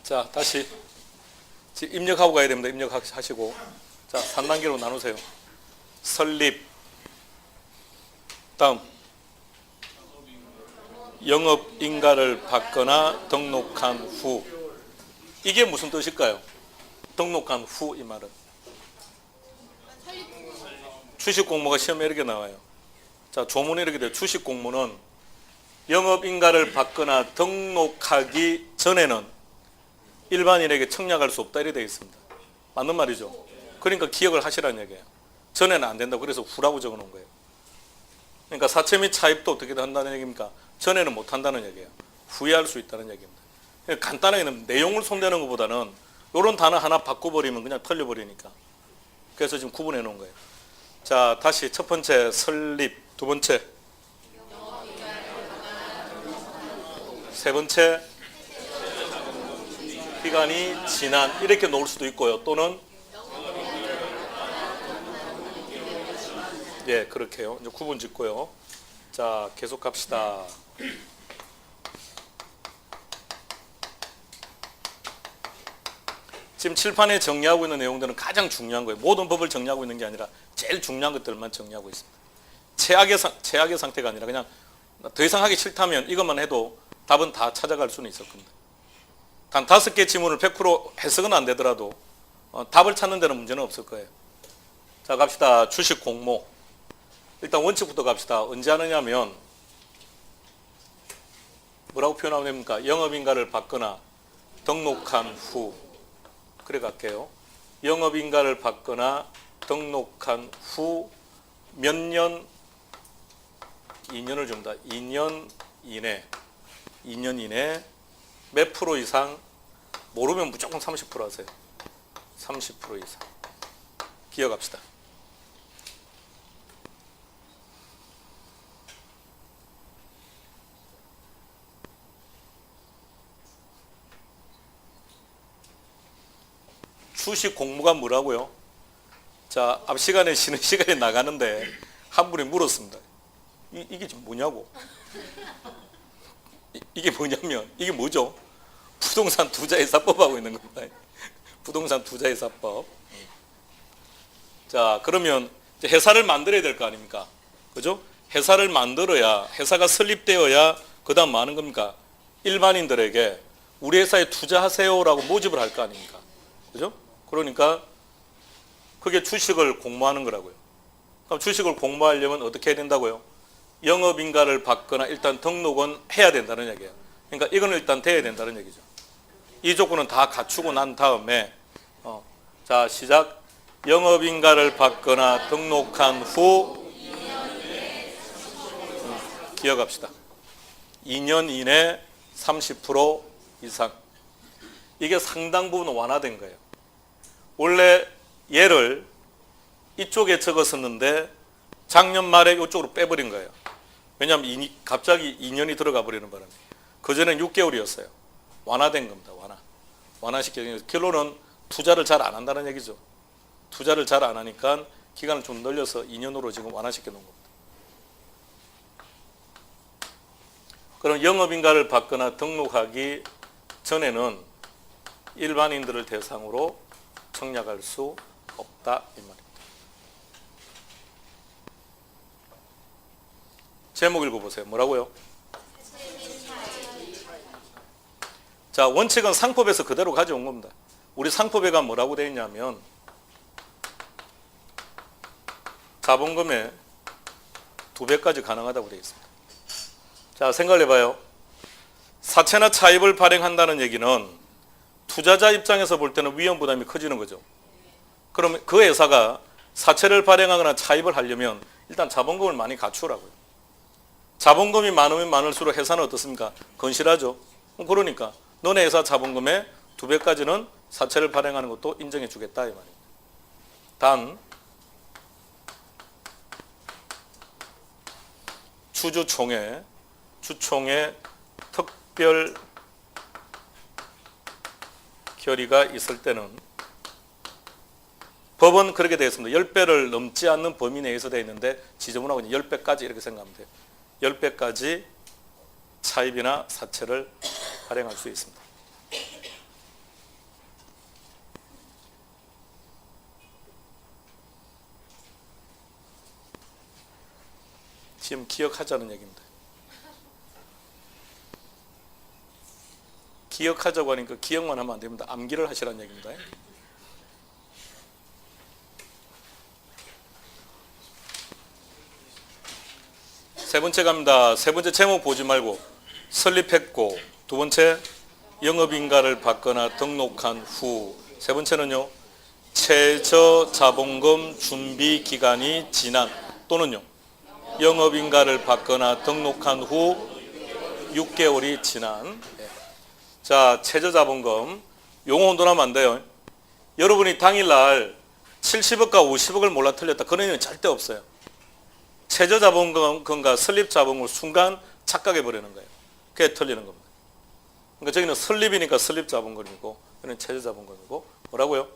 자, 다시 지금 입력하고 가야 됩니다. 입력하시고. 자, 3단계로 나누세요. 설립. 다음. 영업인가를 받거나 등록한 후. 이게 무슨 뜻일까요? 등록한 후 이 말은. 주식공모가 시험에 이렇게 나와요. 자, 조문이 이렇게 돼요. 주식공모는 영업인가를 받거나 등록하기 전에는 일반인에게 청약할 수 없다 이렇게 되어 있습니다. 맞는 말이죠. 그러니까 기억을 하시라는 얘기예요. 전에는 안 된다고 그래서 후라고 적어놓은 거예요. 그러니까 사채 및 차입도 어떻게 한다는 얘기입니까? 전에는 못 한다는 얘기예요. 후에 할 수 있다는 얘기입니다. 그러니까 간단하게 내용을 손대는 것보다는 이런 단어 하나 바꿔버리면 그냥 털려버리니까. 그래서 지금 구분해 놓은 거예요. 자, 다시 첫 번째 설립, 두 번째 세 번째 기간이 지난 이렇게 놓을 수도 있고요. 또는 예, 그렇게요. 이제 구분 짓고요. 자, 계속 갑시다. 지금 칠판에 정리하고 있는 내용들은 가장 중요한 거예요. 모든 법을 정리하고 있는 게 아니라 제일 중요한 것들만 정리하고 있습니다. 최악의 상태가 아니라 그냥 더 이상 하기 싫다면 이것만 해도 답은 다 찾아갈 수는 있을 겁니다. 단 5개 지문을 100% 해석은 안 되더라도 답을 찾는 데는 문제는 없을 거예요. 자, 갑시다. 주식 공모. 일단 원칙부터 갑시다. 언제 하느냐면 뭐라고 표현하면 됩니까? 영업인가를 받거나 등록한 후. 그래 갈게요. 영업인가를 받거나 등록한 후 몇 년? 2년을 줍니다. 2년 이내 몇 프로 이상? 모르면 무조건 30% 하세요. 30% 이상. 기억합시다. 주식 공모가 뭐라고요? 자, 앞 시간에 쉬는 시간에 나가는데 한 분이 물었습니다. 이게 지금 뭐냐고? 이게 뭐냐면 이게 뭐죠? 부동산 투자회사법 하고 있는 겁니다. 부동산 투자회사법. 자, 그러면 회사를 만들어야 될 거 아닙니까? 그죠? 회사를 만들어야, 회사가 설립되어야 그 다음 뭐 하는 겁니까? 일반인들에게 우리 회사에 투자하세요라고 모집을 할 거 아닙니까? 그죠? 그러니까 그게 주식을 공모하는 거라고요. 그럼 주식을 공모하려면 어떻게 해야 된다고요? 영업인가를 받거나 일단 등록은 해야 된다는 얘기예요. 그러니까 이거는 일단 돼야 된다는 얘기죠. 이 조건은 다 갖추고 난 다음에 자, 시작. 영업인가를 받거나 등록한 후 기억합시다. 2년 이내 30% 이상. 이게 상당 부분 완화된 거예요. 원래 얘를 이쪽에 적었었는데 작년 말에 이쪽으로 빼버린 거예요. 왜냐하면 갑자기 2년이 들어가 버리는 바람에. 그전엔 6개월이었어요. 완화된 겁니다. 완화시켜서 결론은 투자를 잘 안 한다는 얘기죠. 투자를 잘 안 하니까 기간을 좀 늘려서 2년으로 지금 완화시켜 놓은 겁니다. 그럼 영업인가를 받거나 등록하기 전에는 일반인들을 대상으로 청약할 수 없다 이 말입니다. 제목 읽어보세요. 뭐라고요? 자, 원칙은 상법에서 그대로 가져온 겁니다. 우리 상법에가 뭐라고 되어 있냐면 자본금의 2배까지 가능하다고 되어 있습니다. 자, 생각을 해봐요. 사채나 차입을 발행한다는 얘기는 투자자 입장에서 볼 때는 위험 부담이 커지는 거죠. 그러면 그 회사가 사채를 발행하거나 차입을 하려면 일단 자본금을 많이 갖추라고요. 자본금이 많으면 많을수록 회사는 어떻습니까? 건실하죠. 그러니까 너네 회사 자본금의 2배까지는 사채를 발행하는 것도 인정해 주겠다 이 말입니다. 단 주총회 특별 결의가 있을 때는 법은 그렇게 되어 있습니다. 10배를 넘지 않는 범위 내에서 되어 있는데 지저분하고 10배까지 이렇게 생각하면 돼요. 10배까지 차입이나 사채를 발행할 수 있습니다. 지금 기억하자는 얘기입니다. 기억하자고 하니까 기억만 하면 안 됩니다. 암기를 하시라는 얘기입니다. 세 번째 갑니다. 세 번째 제목 보지 말고 설립했고, 두 번째 영업인가를 받거나 등록한 후, 세 번째는요 최저자본금 준비 기간이 지난 또는요 영업인가를 받거나 등록한 후 6개월이 지난. 자, 최저자본금 용어 혼돈하면 안 돼요. 여러분이 당일날 70억과 50억을 몰라 틀렸다, 그런 일은 절대 없어요. 최저자본금과 설립자본금을 순간 착각해 버리는 거예요. 그게 틀리는 겁니다. 그러니까 저기는 설립이니까 설립자본금이고, 여기는 최저자본금이고, 뭐라고요?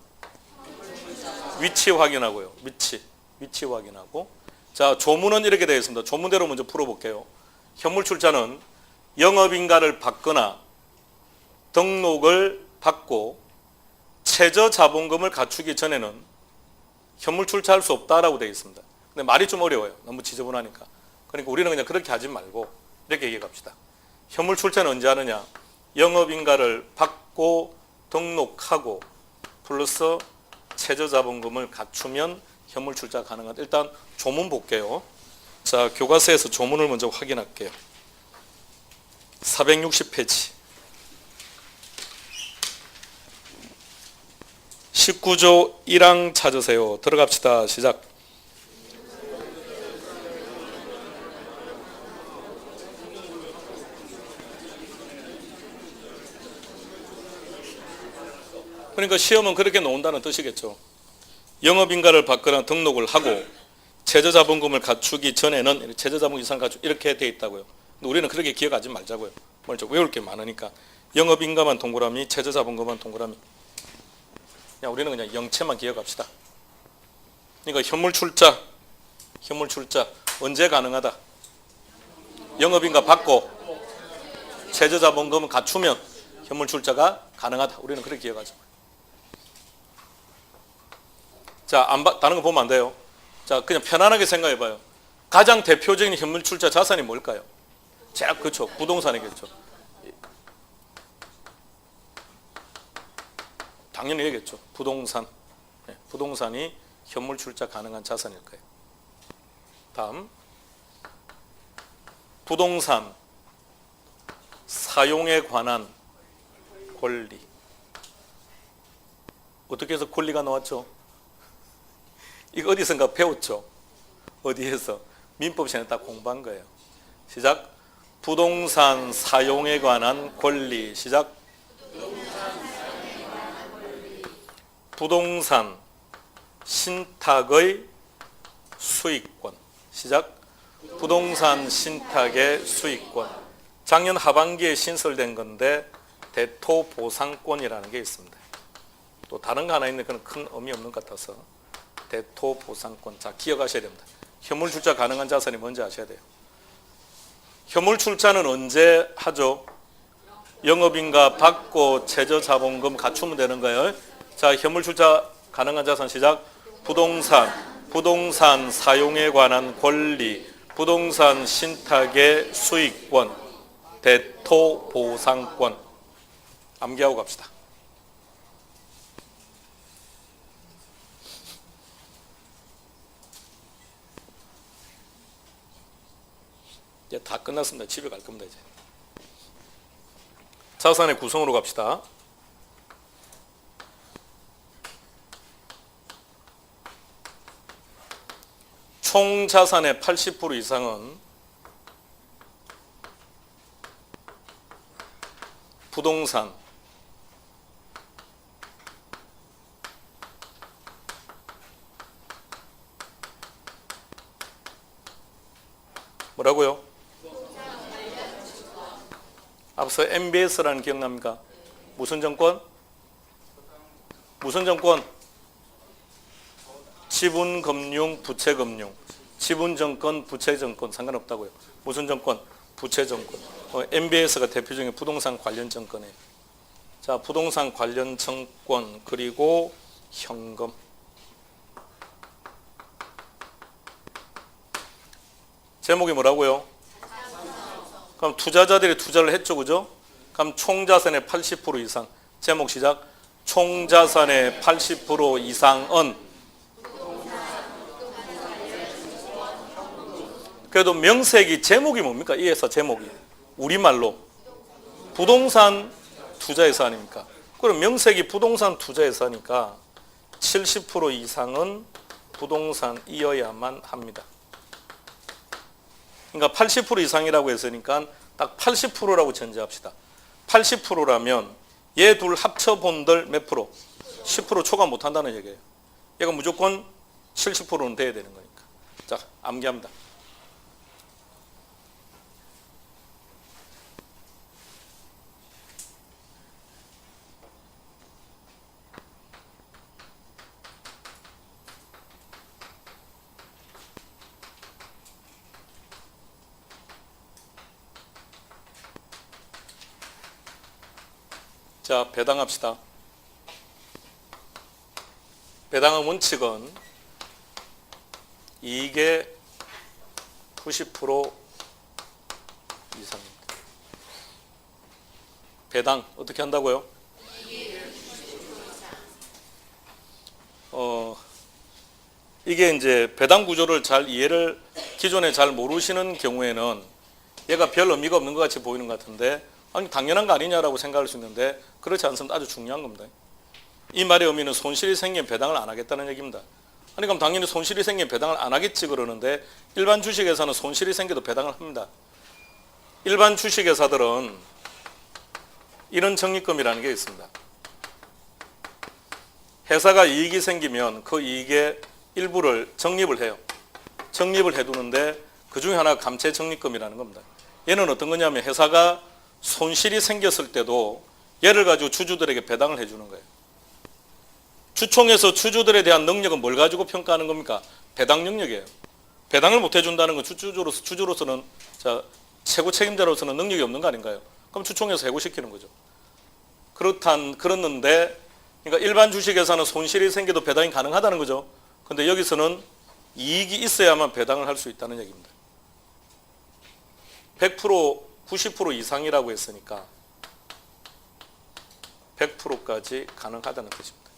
위치 확인하고요. 위치 확인하고. 자, 조문은 이렇게 되어 있습니다. 조문대로 먼저 풀어볼게요. 현물출자는 영업인가를 받거나 등록을 받고 최저자본금을 갖추기 전에는 현물출자할 수 없다라고 되어 있습니다. 근데 말이 좀 어려워요. 너무 지저분하니까. 그러니까 우리는 그냥 그렇게 하지 말고 이렇게 얘기해 갑시다. 현물출자는 언제 하느냐? 영업인가를 받고 등록하고 플러스 최저자본금을 갖추면 현물출자 가능하다. 일단 조문 볼게요. 자, 교과서에서 조문을 먼저 확인할게요. 460페이지 19조 1항 찾으세요. 들어갑시다. 시작. 그러니까 시험은 그렇게 놓은다는 뜻이겠죠. 영업인가를 받거나 등록을 하고 최저자본금을 갖추기 전에는 최저자본금 이상 갖추 이렇게 돼 있다고요. 근데 우리는 그렇게 기억하지 말자고요. 먼저 외울 게 많으니까. 영업인가만 동그라미, 최저자본금만 동그라미. 그냥 우리는 그냥 영체만 기억합시다. 그러니까 현물출자 언제 가능하다? 영업인가 받고 최저자본금을 갖추면 현물출자가 가능하다. 우리는 그렇게 기억하죠. 자, 다른 거 보면 안 돼요. 자, 그냥 편안하게 생각해 봐요. 가장 대표적인 현물출자 자산이 뭘까요? 그렇죠. 부동산이겠죠. 당연히 얘기했죠. 부동산. 네, 부동산이 현물출자 가능한 자산일 거예요. 다음. 부동산 사용에 관한 권리. 어떻게 해서 권리가 나왔죠? 이거 어디선가 배웠죠? 어디에서? 민법 시간에 딱 공부한 거예요. 시작. 부동산 사용에 관한 권리. 시작. 부동산 신탁의 수익권. 시작. 부동산 신탁의 수익권. 작년 하반기에 신설된 건데 대토보상권이라는 게 있습니다. 또 다른 거 하나 있는데 그건 큰 의미 없는 것 같아서 대토보상권. 자, 기억하셔야 됩니다. 현물출자 가능한 자산이 뭔지 아셔야 돼요. 현물출자는 언제 하죠? 영업인가 받고 최저자본금 갖추면 되는 거예요. 자, 현물출자 가능한 자산 시작. 부동산 사용에 관한 권리, 부동산 신탁의 수익권, 대토보상권. 암기하고 갑시다. 이제 다 끝났습니다. 집에 갈 겁니다. 이제 자산의 구성으로 갑시다. 총 자산의 80% 이상은 부동산, 뭐라고요? 앞서 MBS라는 기억납니까? 무슨 정권? 무슨 정권? 지분금융, 부채금융. 지분정권, 부채정권 상관없다고요. 무슨 정권? 부채정권. MBS가 대표적인 부동산 관련 정권이에요. 자, 부동산 관련 정권 그리고 현금. 제목이 뭐라고요? 그럼 투자자들이 투자를 했죠, 그죠? 그럼 총자산의 80% 이상. 제목 시작. 총자산의 80% 이상은. 그래도 명색이 제목이 뭡니까? 이 회사 제목이 우리말로 부동산 투자회사 아닙니까? 그럼 명색이 부동산 투자회사니까 70% 이상은 부동산이어야만 합니다. 그러니까 80% 이상이라고 했으니까 딱 80%라고 전제합시다. 80%라면 얘 둘 합쳐본들 몇 프로? 10% 초과 못한다는 얘기예요. 얘가 무조건 70%는 돼야 되는 거니까. 자, 암기합니다. 자, 배당합시다. 배당의 원칙은 이익의 90% 이상입니다. 배당 어떻게 한다고요? 이게 이제 배당 구조를 잘 이해를 기존에 잘 모르시는 경우에는 얘가 별 의미가 없는 것 같이 보이는 것 같은데 아니 당연한 거 아니냐라고 생각할 수 있는데 그렇지 않습니다. 아주 중요한 겁니다. 이 말의 의미는 손실이 생기면 배당을 안 하겠다는 얘기입니다. 아니 그럼 당연히 손실이 생기면 배당을 안 하겠지 그러는데 일반 주식회사는 손실이 생겨도 배당을 합니다. 일반 주식회사들은 이런 적립금이라는 게 있습니다. 회사가 이익이 생기면 그 이익의 일부를 적립을 해요. 적립을 해두는데 그 중에 하나가 감채 적립금이라는 겁니다. 얘는 어떤 거냐면 회사가 손실이 생겼을 때도 얘를 가지고 주주들에게 배당을 해주는 거예요. 주총에서 주주들에 대한 능력은 뭘 가지고 평가하는 겁니까? 배당 능력이에요. 배당을 못 해준다는 건 주주로서는 최고 책임자로서는 능력이 없는 거 아닌가요? 그럼 주총에서 해고시키는 거죠. 그렇는데 그러니까 일반 주식회사는 손실이 생겨도 배당이 가능하다는 거죠. 근데 여기서는 이익이 있어야만 배당을 할 수 있다는 얘기입니다. 100% 90% 이상이라고 했으니까 100%까지 가능하다는 뜻입니다.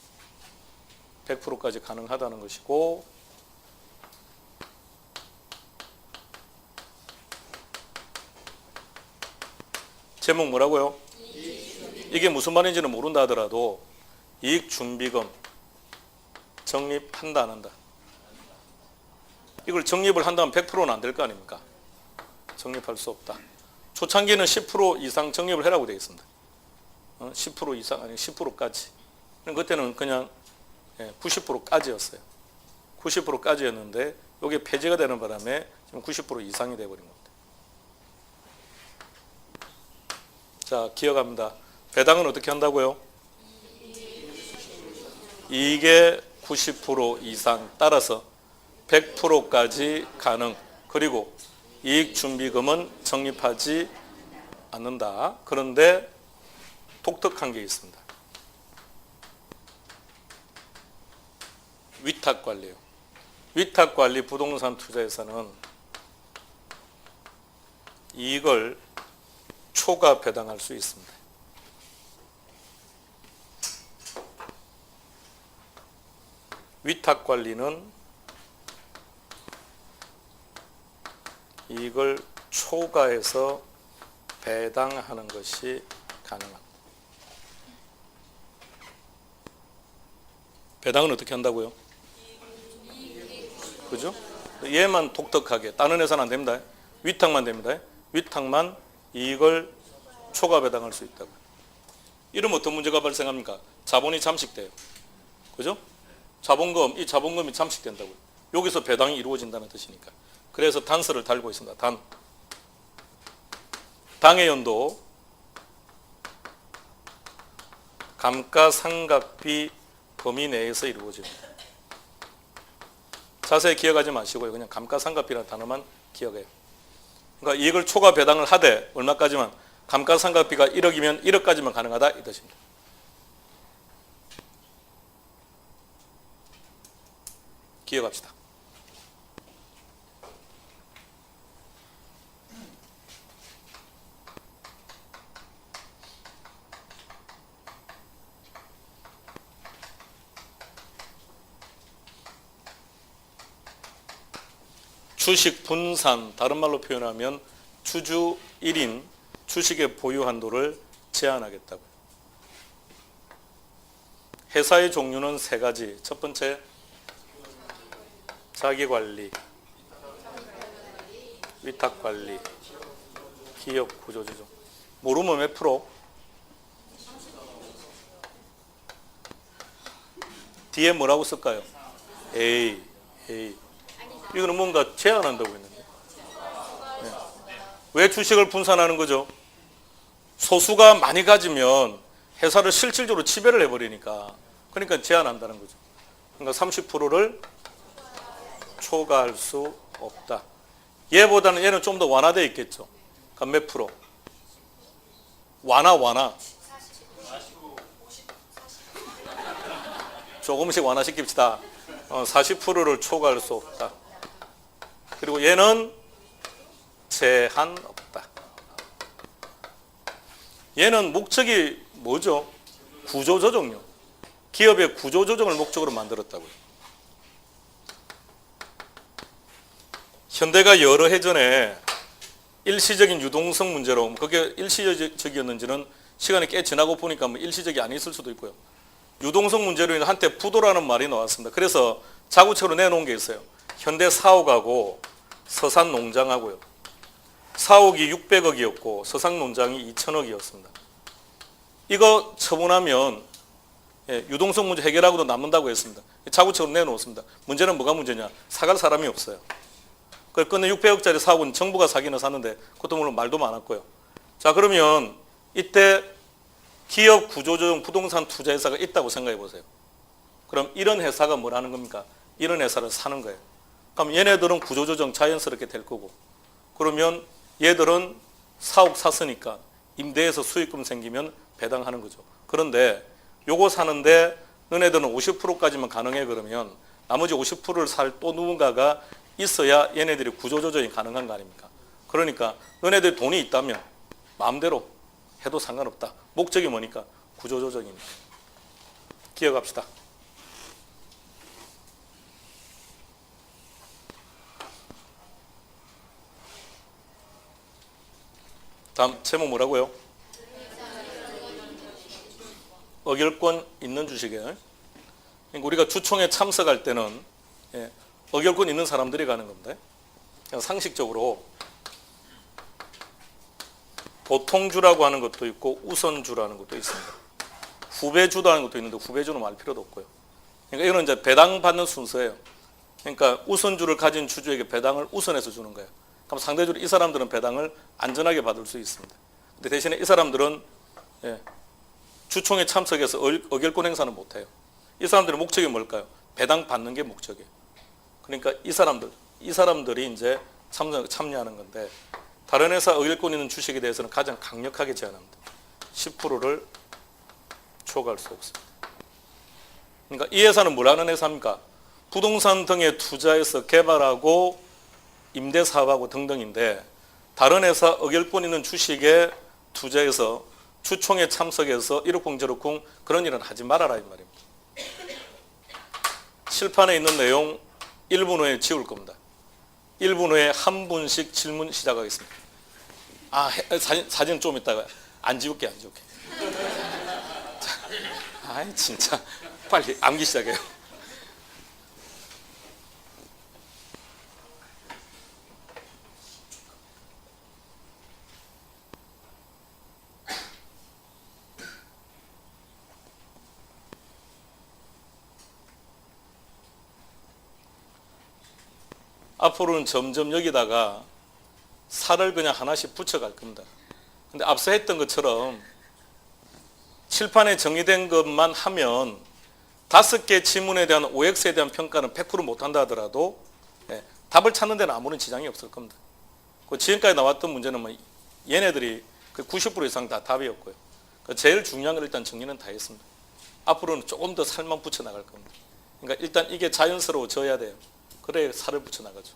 100%까지 가능하다는 것이고 제목 뭐라고요? 이게 무슨 말인지는 모른다 하더라도 이익준비금 적립한다 안 한다? 이걸 적립을 한다면 100%는 안 될 거 아닙니까? 적립할 수 없다. 초창기는 10% 이상 적립을 해라고 되어 있습니다. 10% 이상 아니 10%까지. 그때는 그냥 90%까지였어요. 90%까지였는데 이게 폐지가 되는 바람에 지금 90% 이상이 되어버린 겁니다. 자, 기억합니다. 배당은 어떻게 한다고요? 이익의 90% 이상 따라서 100%까지 가능. 그리고 이익준비금은 적립하지 않는다. 그런데 독특한 게 있습니다. 위탁관리요. 위탁관리 부동산 투자에서는 이익을 초과 배당할 수 있습니다. 위탁관리는 이익을 초과해서 배당하는 것이 가능합니다. 배당은 어떻게 한다고요? 그죠? 얘만 독특하게 다른 회사는 안 됩니다. 위탁만 됩니다. 위탁만 이익을 초과 배당할 수 있다고. 이러면 어떤 문제가 발생합니까? 자본이 잠식돼요. 그죠? 이 자본금이 잠식된다고요. 여기서 배당이 이루어진다는 뜻이니까. 그래서 단서를 달고 있습니다. 당해 연도 감가상각비 범위 내에서 이루어집니다. 자세히 기억하지 마시고요. 그냥 감가상각비라는 단어만 기억해요. 그러니까 이익을 초과 배당을 하되 얼마까지만? 감가상각비가 1억이면 1억까지만 가능하다 이 뜻입니다. 기억합시다. 주식 분산, 다른 말로 표현하면 주주 1인 주식의 보유 한도를 제한하겠다고요. 회사의 종류는 세 가지. 첫 번째, 자기관리, 위탁관리, 기업 구조조정. 모르면 몇 프로? 뒤에 뭐라고 쓸까요? A. 이거는 뭔가 제한한다고 했는데. 네. 왜 주식을 분산하는 거죠? 소수가 많이 가지면 회사를 실질적으로 지배를 해버리니까. 그러니까 제한한다는 거죠. 그러니까 30%를 초과할 수 없다. 얘보다는 얘는 좀 더 완화되어 있겠죠. 그러니까 몇 프로? 완화. 조금씩 완화시킵시다. 40%를 초과할 수 없다. 그리고 얘는 제한 없다. 얘는 목적이 뭐죠? 구조조정요. 기업의 구조조정을 목적으로 만들었다고요. 현대가 여러 해 전에 일시적인 유동성 문제로, 그게 일시적이었는지는 시간이 꽤 지나고 보니까 뭐 일시적이 아니었을 수도 있고요. 유동성 문제로 인해 한때 부도라는 말이 나왔습니다. 그래서 자구책으로 내놓은 게 있어요. 현대 사옥하고 서산농장하고요. 사옥이 600억이었고 서산농장이 2천억이었습니다. 이거 처분하면 유동성 문제 해결하고도 남는다고 했습니다. 자구책으로 내놓습니다. 문제는 뭐가 문제냐? 사갈 사람이 없어요. 그걸 끝내 600억짜리 사옥은 정부가 사기는 샀는데 그것도 물론 말도 많았고요. 자, 그러면 이때 기업 구조조정 부동산 투자회사가 있다고 생각해 보세요. 그럼 이런 회사가 뭐라는 겁니까? 이런 회사를 사는 거예요. 그럼 얘네들은 구조조정 자연스럽게 될 거고, 그러면 얘들은 사옥 샀으니까 임대해서 수익금 생기면 배당하는 거죠. 그런데 요거 사는데 너네들은 50%까지만 가능해. 그러면 나머지 50%를 살 또 누군가가 있어야 얘네들이 구조조정이 가능한 거 아닙니까? 그러니까 너네들이 돈이 있다면 마음대로 해도 상관없다. 목적이 뭐니까? 구조조정이니까. 기억합시다. 다음 제목 뭐라고요? 의결권 있는 주식이에요. 그러니까 우리가 주총에 참석할 때는 의결권 있는 사람들이 가는 겁니다. 상식적으로 보통주라고 하는 것도 있고 우선주라는 것도 있습니다. 후배주도 하는 것도 있는데 후배주는 알 필요도 없고요. 그러니까 이거는 이제 배당받는 순서예요. 그러니까 우선주를 가진 주주에게 배당을 우선해서 주는 거예요. 그럼 상대적으로 이 사람들은 배당을 안전하게 받을 수 있습니다. 근데 대신에 이 사람들은 주총에 참석해서 의결권 행사는 못해요. 이 사람들의 목적이 뭘까요? 배당 받는 게 목적이에요. 그러니까 이 사람들이 이제 참여하는 건데, 다른 회사 의결권 있는 주식에 대해서는 가장 강력하게 제한합니다. 10%를 초과할 수 없습니다. 그러니까 이 회사는 뭘 하는 회사입니까? 부동산 등에 투자해서 개발하고 임대 사업하고 등등인데, 다른 회사 의결권 있는 주식에 투자해서 주총에 참석해서 이러쿵저러쿵 그런 일은 하지 말아라 이 말입니다. 칠판에 있는 내용 1분 후에 지울 겁니다. 1분 후에 한 분씩 질문 시작하겠습니다. 사진 좀 이따가 안 지울게. 자, 진짜 빨리 암기 시작해요. 앞으로는 점점 여기다가 살을 그냥 하나씩 붙여갈 겁니다. 근데 앞서 했던 것처럼 칠판에 정의된 것만 하면 5개 지문에 대한 OX에 대한 평가는 100% 못한다 하더라도 답을 찾는 데는 아무런 지장이 없을 겁니다. 지금까지 나왔던 문제는 뭐 얘네들이 90% 이상 다 답이었고요. 제일 중요한 건 일단 정리는 다 했습니다. 앞으로는 조금 더 살만 붙여 나갈 겁니다. 그러니까 일단 이게 자연스러워져야 돼요. 그래 살을 붙여 나가죠.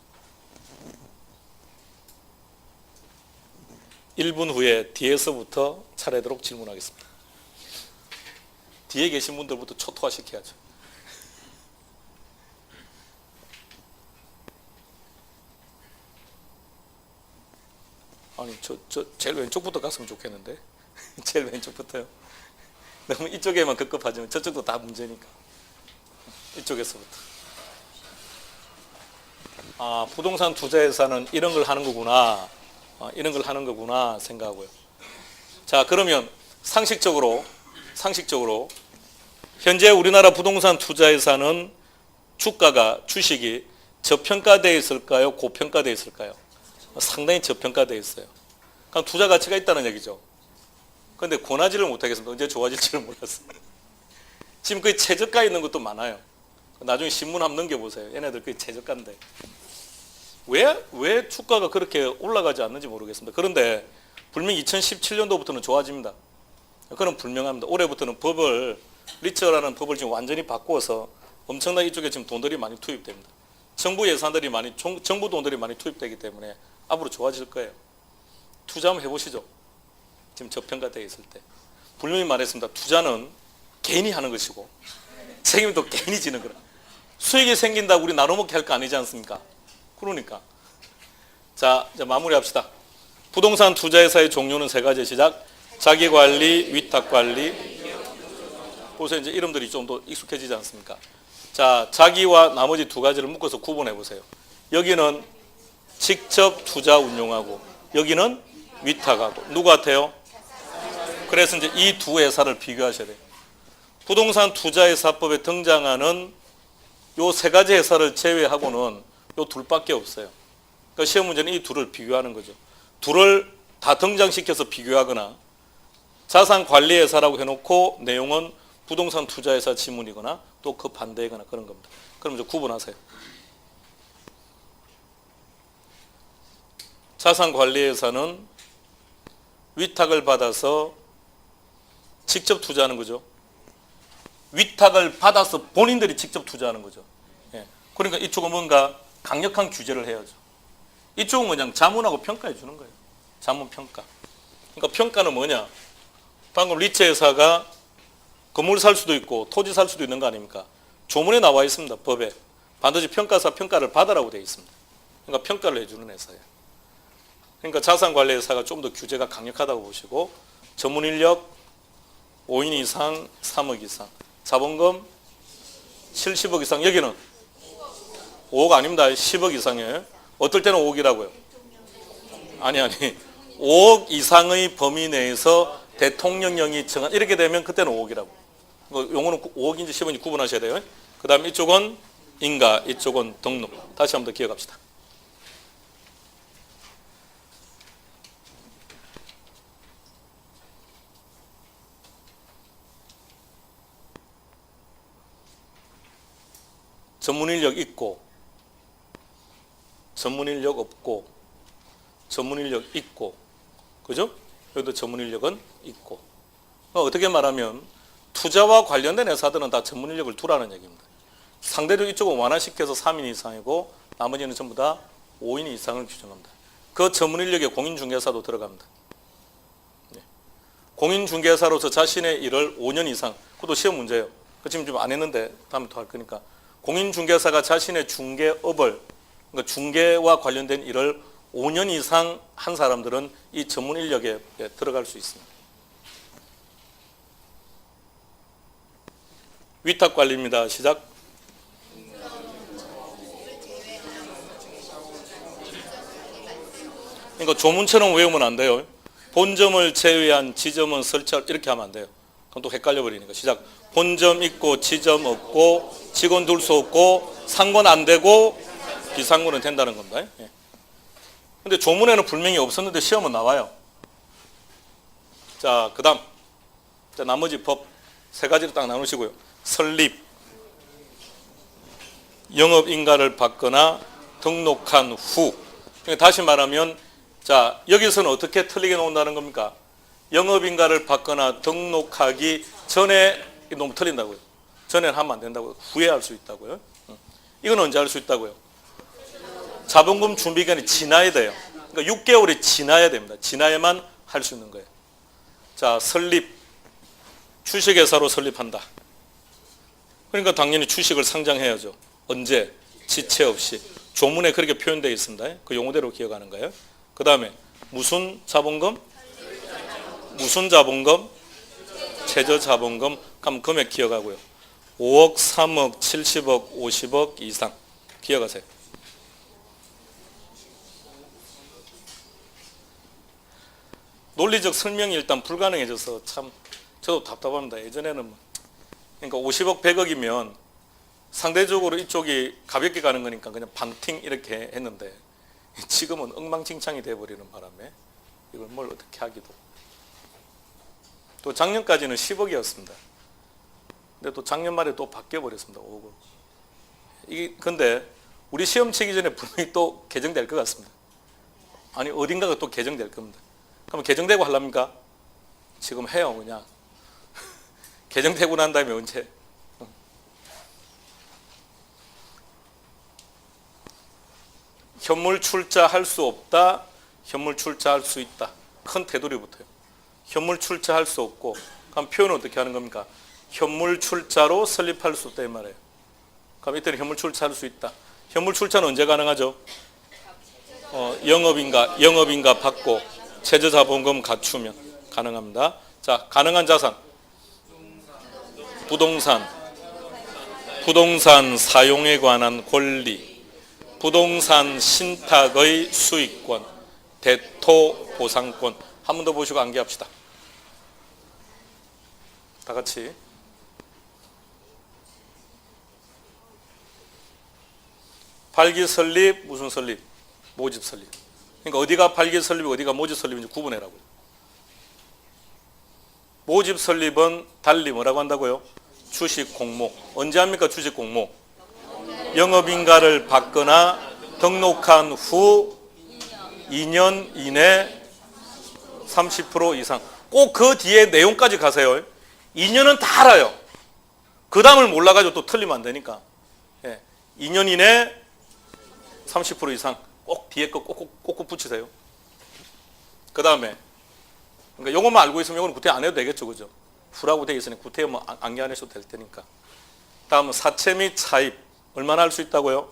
1분 후에 뒤에서부터 차례대로 질문하겠습니다. 뒤에 계신 분들부터 초토화시켜야죠. 아니 저 제일 왼쪽부터 갔으면 좋겠는데 제일 왼쪽부터요. 너무 이쪽에만 급급하지만 저쪽도 다 문제니까 이쪽에서부터. 아, 부동산 투자회사는 이런 걸 하는 거구나. 이런 걸 하는 거구나 생각하고요. 자, 그러면 상식적으로 현재 우리나라 부동산 투자회사는 주식이 저평가되어 있을까요? 고평가되어 있을까요? 상당히 저평가되어 있어요. 그럼 투자 가치가 있다는 얘기죠. 그런데 권하지를 못하겠습니다. 언제 좋아질지를 몰랐어요. 지금 거의 최저가에 있는 것도 많아요. 나중에 신문 한번 넘겨보세요. 얘네들 거의 최저가인데. 왜 주가가 그렇게 올라가지 않는지 모르겠습니다. 그런데 분명 2017년도부터는 좋아집니다. 그건 불명합니다. 올해부터는 리처라는 법을 지금 완전히 바꾸어서 엄청나게 이쪽에 지금 돈들이 많이 투입됩니다. 정부 예산들이 정부 돈들이 많이 투입되기 때문에 앞으로 좋아질 거예요. 투자 한번 해보시죠. 지금 저평가되어 있을 때. 분명히 말했습니다. 투자는 개인이 하는 것이고 책임도 개인이 지는 거라. 수익이 생긴다고 우리 나눠먹게 할 거 아니지 않습니까? 그러니까. 자, 이제 마무리합시다. 부동산 투자회사의 종류는 세 가지. 시작. 자기관리, 위탁관리. 보세요. 이제 이름들이 좀 더 익숙해지지 않습니까? 자, 자기와 나머지 두 가지를 묶어서 구분해 보세요. 여기는 직접 투자 운용하고 여기는 위탁하고. 누구 같아요? 그래서 이제 이 두 회사를 비교하셔야 돼요. 부동산 투자회사법에 등장하는 요 세 가지 회사를 제외하고는 요 둘밖에 없어요. 그러니까 시험 문제는 이 둘을 비교하는 거죠. 둘을 다 등장시켜서 비교하거나 자산관리회사라고 해놓고 내용은 부동산 투자회사 지문이거나 또 그 반대이거나 그런 겁니다. 그럼 이제 구분하세요. 자산관리회사는 위탁을 받아서 직접 투자하는 거죠. 위탁을 받아서 본인들이 직접 투자하는 거죠. 예. 그러니까 이쪽은 뭔가 강력한 규제를 해야죠. 이쪽은 그냥 자문하고 평가해 주는 거예요. 자문 평가. 그러니까 평가는 뭐냐? 방금 리츠 회사가 건물 살 수도 있고 토지 살 수도 있는 거 아닙니까? 조문에 나와 있습니다. 법에. 반드시 평가사 평가를 받으라고 되어 있습니다. 그러니까 평가를 해주는 회사예요. 그러니까 자산관리회사가 좀 더 규제가 강력하다고 보시고 전문 인력 5인 이상 3억 이상 자본금 70억 이상 여기는 5억 아닙니다. 10억 이상이에요. 어떨 때는 5억이라고요. 아니 5억 이상의 범위 내에서 대통령령이 정한 이렇게 되면 그때는 5억이라고. 용어는 5억인지 10억인지 구분하셔야 돼요. 그 다음 이쪽은 인가, 이쪽은 등록. 다시 한번 더 기억합시다. 전문인력 있고 전문인력 없고 전문인력 있고 그죠? 여기도 전문인력은 있고 어떻게 말하면 투자와 관련된 회사들은 다 전문인력을 두라는 얘기입니다. 상대적으로 이쪽은 완화시켜서 3인 이상이고 나머지는 전부 다 5인 이상을 규정합니다. 그 전문인력에 공인중개사도 들어갑니다. 네. 공인중개사로서 자신의 일을 5년 이상 그것도 시험 문제예요. 지금 좀 안 했는데 다음에 또 할 거니까 공인중개사가 자신의 중개업을 그러니까 중개와 관련된 일을 5년 이상 한 사람들은 이 전문 인력에 들어갈 수 있습니다. 위탁관리입니다. 시작. 그러니까 조문처럼 외우면 안 돼요. 본점을 제외한 지점은 설치할 이렇게 하면 안 돼요. 그럼 또 헷갈려 버리니까. 시작. 본점 있고 지점 없고 직원 둘 수 없고 상권 안 되고 비상권은 된다는 겁니다. 예. 근데 조문에는 분명히 없었는데 시험은 나와요. 자, 그 다음. 나머지 법 세 가지를 딱 나누시고요. 설립, 영업인가를 받거나 등록한 후. 그러니까 다시 말하면 자, 여기서는 어떻게 틀리게 나온다는 겁니까? 영업인가를 받거나 등록하기 전에 너무 틀린다고요. 전에는 하면 안 된다고요. 후에 할 수 있다고요. 이건 언제 할 수 있다고요? 자본금 준비 기간이 지나야 돼요. 그러니까 6개월이 지나야 됩니다. 지나야만 할 수 있는 거예요. 자, 설립. 주식회사로 설립한다. 그러니까 당연히 주식을 상장해야죠. 언제? 지체 없이. 조문에 그렇게 표현되어 있습니다. 그 용어대로 기억하는 거예요. 그 다음에 무슨 자본금? 무슨 자본금? 최저자본금. 그럼 금액 기억하고요. 5억, 3억, 70억, 50억 이상 기억하세요. 논리적 설명이 일단 불가능해져서 참 저도 답답합니다. 예전에는 그러니까 50억, 100억이면 상대적으로 이쪽이 가볍게 가는 거니까 그냥 방팅 이렇게 했는데 지금은 엉망진창이 돼버리는 바람에 이걸 뭘 어떻게 하기도. 또 작년까지는 10억이었습니다. 근데 또 작년 말에 또 바뀌어버렸습니다. 5억으로. 이게 근데 우리 시험 치기 전에 분명히 또 개정될 것 같습니다. 아니 어딘가가 또 개정될 겁니다. 그러면 개정되고 하랍니까? 지금 해요 그냥. 개정되고 난 다음에 언제? 현물 출자할 수 없다. 현물 출자할 수 있다. 큰 테두리 붙어요. 현물 출자할 수 없고 그럼 표현을 어떻게 하는 겁니까? 현물 출자로 설립할 수 없다 이 말이에요. 그럼 이때는 현물 출자할 수 있다. 현물 출자는 언제 가능하죠? 영업인가 받고 최저자본금 갖추면 가능합니다. 자, 가능한 자산. 부동산 사용에 관한 권리, 부동산 신탁의 수익권, 대토 보상권. 한 번 더 보시고 암기합시다. 다 같이. 발기 설립, 무슨 설립? 모집 설립. 그러니까 어디가 발기 설립이고 어디가 모집 설립인지 구분해라고요. 모집 설립은 달리 뭐라고 한다고요? 주식 공모. 언제 합니까? 주식 공모. 영업인가를 받거나 등록한 후 2년 이내 30% 이상. 꼭 그 뒤에 내용까지 가세요. 2년은 다 알아요. 그 다음을 몰라가지고 또 틀리면 안 되니까. 2년 이내 30% 이상. 꼭 뒤에 거 꼭꼭 붙이세요. 그 다음에 그러니까 요것만 알고 있으면 요거는 구태 안 해도 되겠죠, 그죠? 후라고 되어 있으니 구태 뭐 암기 안 하셔도 될 테니까. 다음은 사채 및 차입 얼마나 할 수 있다고요?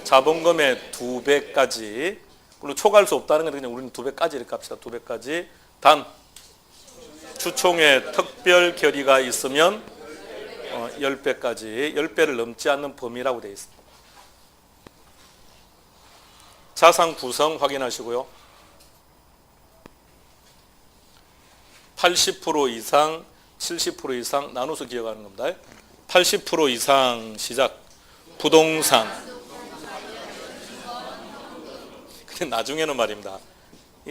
자본금의 2배까지. 물론 초과할 수 없다는 건 그냥 우리는 2배까지 이렇게 합시다. 2배까지. 단 주총에 특별 결의가 있으면 10배까지 10배를 넘지 않는 범위라고 되어 있습니다. 자산 구성 확인하시고요. 80% 이상, 70% 이상 나눠서 기억하는 겁니다. 80% 이상 시작. 부동산. 근데 나중에는 말입니다.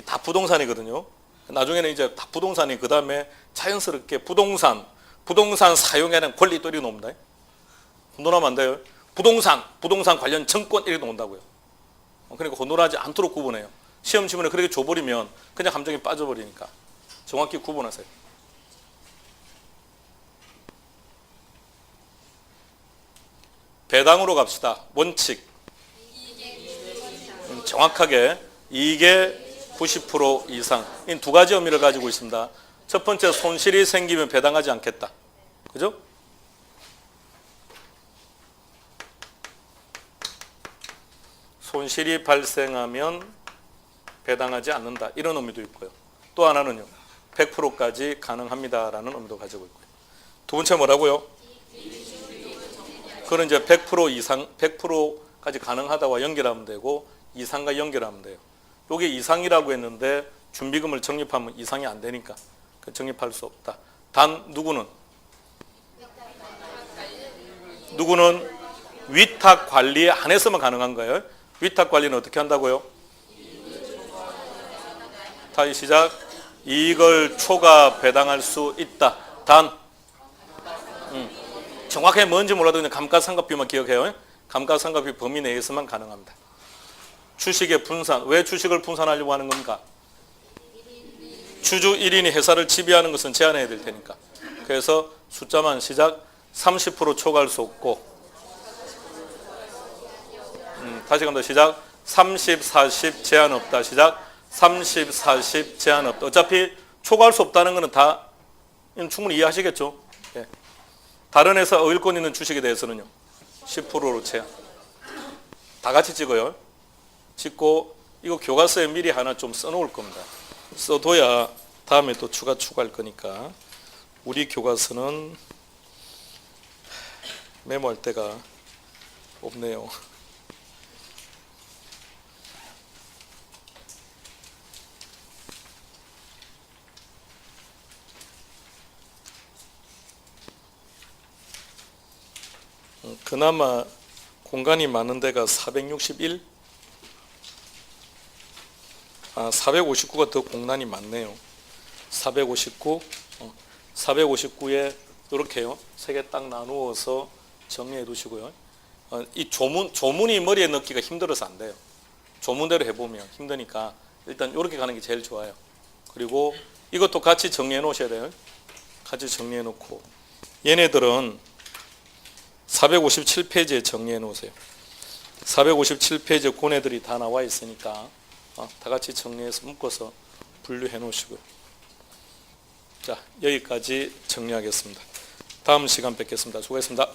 다 부동산이거든요. 나중에는 이제 다 부동산이 그 다음에 자연스럽게 부동산 사용하는 권리 또리 놓습니다. 혼돈하면 안 돼요. 부동산 관련 증권 이렇게 놓는다고요. 그러니까 혼돈하지 않도록 구분해요. 시험 지문에 그렇게 줘버리면 그냥 감정이 빠져버리니까 정확히 구분하세요. 배당으로 갑시다. 원칙. 정확하게 이익의 90% 이상. 이 두 가지 의미를 가지고 있습니다. 첫 번째, 손실이 생기면 배당하지 않겠다. 그죠? 손실이 발생하면 배당하지 않는다. 이런 의미도 있고요. 또 하나는요. 100%까지 가능합니다라는 의미도 가지고 있고요. 두 번째 뭐라고요? 그건 이제 100% 이상, 100%까지 가능하다와 연결하면 되고 이상과 연결하면 돼요. 이게 이상이라고 했는데 준비금을 적립하면 이상이 안 되니까 적립할 수 없다. 단 누구는 위탁 관리 안에서만 가능한 거예요. 위탁 관리는 어떻게 한다고요? 다시 시작. 이익을 초과 배당할 수 있다. 단 정확하게 뭔지 몰라도 그냥 감가상각비만 기억해요. 감가상각비 범위 내에서만 가능합니다. 주식의 분산. 왜 주식을 분산하려고 하는 겁니까? 주주 1인이 회사를 지배하는 것은 제한해야 될 테니까. 그래서 숫자만 시작. 30% 초과할 수 없고 다시 갑니다. 시작. 30, 40 제한 없다. 시작. 30, 40 제한 없다. 어차피 초과할 수 없다는 것은 다 충분히 이해하시겠죠? 예. 다른 회사 의일권 있는 주식에 대해서는요. 10%로 제한. 다 같이 찍어요. 찍고 이거 교과서에 미리 하나 좀 써놓을 겁니다. 써둬야 다음에 또 추가할 거니까. 우리 교과서는 메모할 데가 없네요. 그나마 공간이 많은 데가 461? 459가 더 공간이 많네요. 459, 459에 이렇게요. 세 개 딱 나누어서 정리해 두시고요. 이 조문이 머리에 넣기가 힘들어서 안 돼요. 조문대로 해보면 힘드니까 일단 이렇게 가는 게 제일 좋아요. 그리고 이것도 같이 정리해 놓으셔야 돼요. 같이 정리해 놓고 얘네들은 457페이지에 정리해 놓으세요. 457페이지에 고뇌들이 다 나와 있으니까 다 같이 정리해서 묶어서 분류해 놓으시고요. 자, 여기까지 정리하겠습니다. 다음 시간 뵙겠습니다. 수고했습니다.